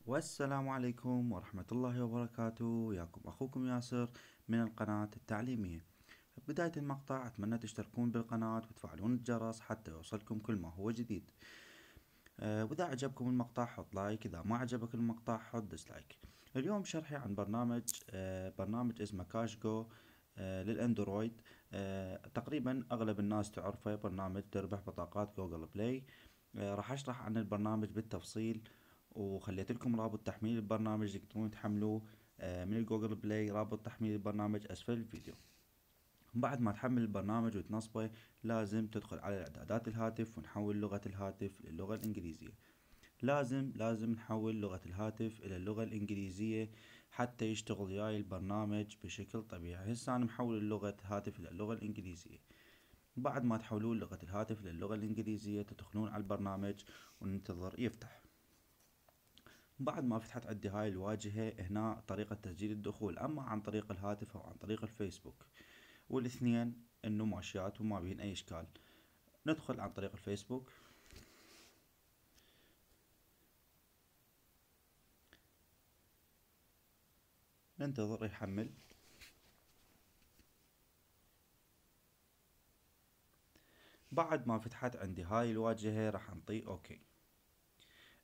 والسلام عليكم ورحمة الله وبركاته. وياكم أخوكم ياسر من القناة التعليمية. بداية المقطع أتمنى تشتركون بالقناة وتفعلون الجرس حتى يوصلكم كل ما هو جديد. وإذا عجبكم المقطع حط لايك، إذا ما عجبك المقطع حط ديسلايك. اليوم شرحي عن برنامج اسمه كاش جو للأندرويد. تقريبا أغلب الناس تعرفه، برنامج تربح بطاقات جوجل بلاي. راح أشرح عن البرنامج بالتفصيل، وخليت لكم رابط تحميل البرنامج تقدرون تحملوه من الجوجل بلاي. رابط تحميل البرنامج أسفل الفيديو. بعد ما تحمل البرنامج وتنصبه لازم تدخل على إعدادات الهاتف ونحول لغة الهاتف للغة الإنجليزية. لازم نحول لغة الهاتف إلى اللغة الإنجليزية حتى يشتغل وياي البرنامج بشكل طبيعي. هسه أنا محول لغة الهاتف إلى اللغة الإنجليزية. بعد ما تحولون لغة الهاتف للغة الإنجليزية تدخلون على البرنامج وننتظر يفتح. بعد ما فتحت عندي هاي الواجهة، هنا طريقة تسجيل الدخول، أما عن طريق الهاتف أو عن طريق الفيسبوك، والاثنين إنه ماشيات وما بين أي إشكال. ندخل عن طريق الفيسبوك. ننتظر يحمل. بعد ما فتحت عندي هاي الواجهة راح نطي اوكي.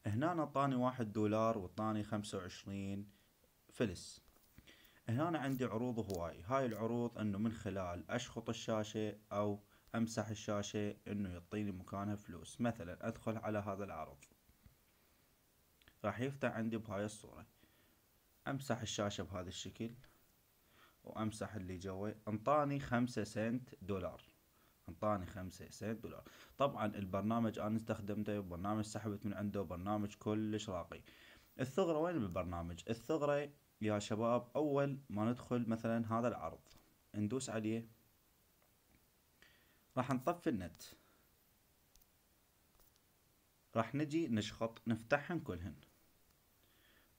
هنا نطاني $1 وطاني 25 فلس. هنا عندي عروض هواي. هاي العروض انه من خلال اشخط الشاشة او امسح الشاشة انه يعطيني مكانها فلوس. مثلا ادخل على هذا العرض راح يفتح عندي بهاي الصورة. امسح الشاشة بهذا الشكل وامسح اللي جوا، انطاني 5 سنت دولار. انطاني 5 سنت دولار. طبعا البرنامج انا استخدمته، برنامج سحبت من عنده، برنامج كلش راقي. الثغرة وين بالبرنامج؟ الثغرة يا شباب، اول ما ندخل مثلا هذا العرض ندوس عليه، راح نطفي النت، راح نجي نشخط نفتحهن كلهن،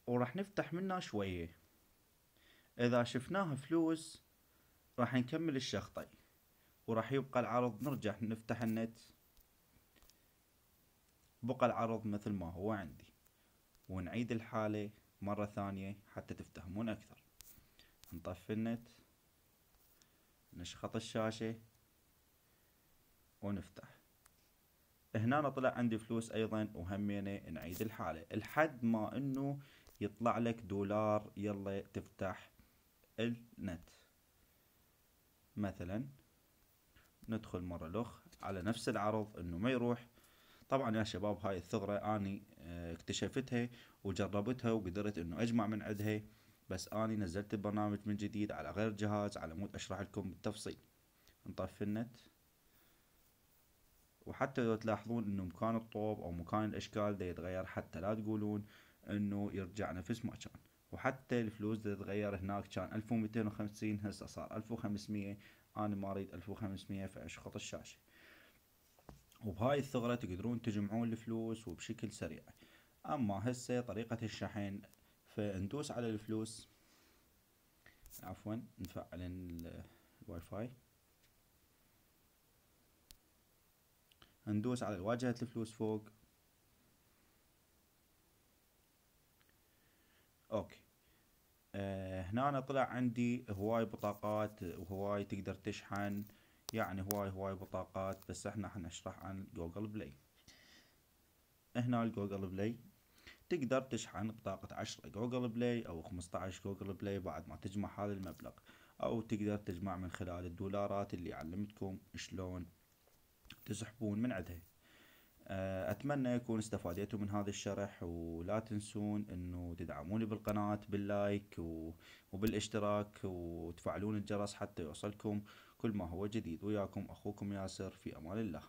وراح نفتح منها شوية. اذا شفناها فلوس راح نكمل الشخطة وراح يبقى العرض. نرجع نفتح النت، بقى العرض مثل ما هو عندي، ونعيد الحالة مرة ثانية حتى تفتهمون أكثر. نطفي النت، نشخط الشاشة ونفتح. هنا طلع عندي فلوس أيضا، وهمينة نعيد الحالة لحد ما إنه يطلع لك $. يلا تفتح النت. مثلا ندخل مرة لخ على نفس العرض إنه ما يروح. طبعا يا شباب هاي الثغرة اني اكتشفتها وجربتها وقدرت انه اجمع من عندها، بس اني نزلت البرنامج من جديد على غير جهاز على مود اشرح لكم بالتفصيل. نطفي النت، وحتى لو تلاحظون انه مكان الطوب او مكان الاشكال دا يتغير، حتى لا تقولون انه يرجع نفس ما كان. وحتى الفلوس دا تتغير. هناك كان 1250 هسه صار 1500. انا ما اريد 1500 فاشخط الشاشة. وبهاي الثغرة تقدرون تجمعون الفلوس وبشكل سريع. اما هسه طريقة الشحن، فندوس على الفلوس، عفوا نفعل الواي فاي، ندوس على واجهة الفلوس فوق. اوكي. هنا أنا طلع عندي هواي بطاقات وهواي تقدر تشحن، يعني هواي بطاقات، بس احنا حنشرح عن جوجل بلاي. هنا الجوجل بلاي تقدر تشحن بطاقة 10 جوجل بلاي او 15 جوجل بلاي بعد ما تجمع هذا المبلغ، او تقدر تجمع من خلال $. اللي علمتكم شلون تسحبون من عندها. اتمنى يكون استفاديتوا من هذا الشرح، ولا تنسون انه تدعموني بالقناة باللايك وبالاشتراك وتفعلون الجرس حتى يوصلكم كل ما هو جديد. وياكم اخوكم ياسر، في امان الله.